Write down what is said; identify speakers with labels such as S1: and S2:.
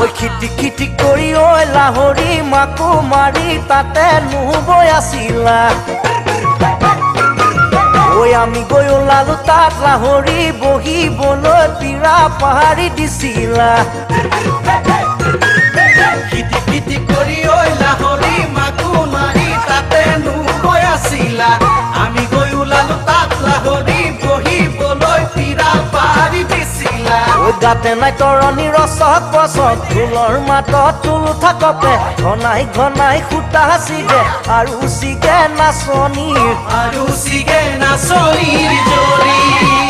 S1: ঐ খিটি খিটি কৰি ঐ লাহৰি মাকো মাৰি তাতে নুবৈ আছিলা ঐ আমি গৈ ওলালো তাত লাহৰি বহিবলৈ পীৰা পাহাৰি দিছিলা
S2: খিটি খিটি কৰি ঐ লাহৰি মাকো মাৰি তাতে নুবৈ আছিলা আমি গৈ ওলালো তাত লাহৰি বহিবলৈ পীৰা পাহাৰি দিছিলা
S1: ঐ গাতে নাই তৰণি ৰচক পচক ঢোলৰ মাতত টোল থাকতে ঘনাই ঘনাই সূতা চিগে আৰু চিগে নাচনীৰ
S2: আৰু চিগে নাচনীৰ জৰি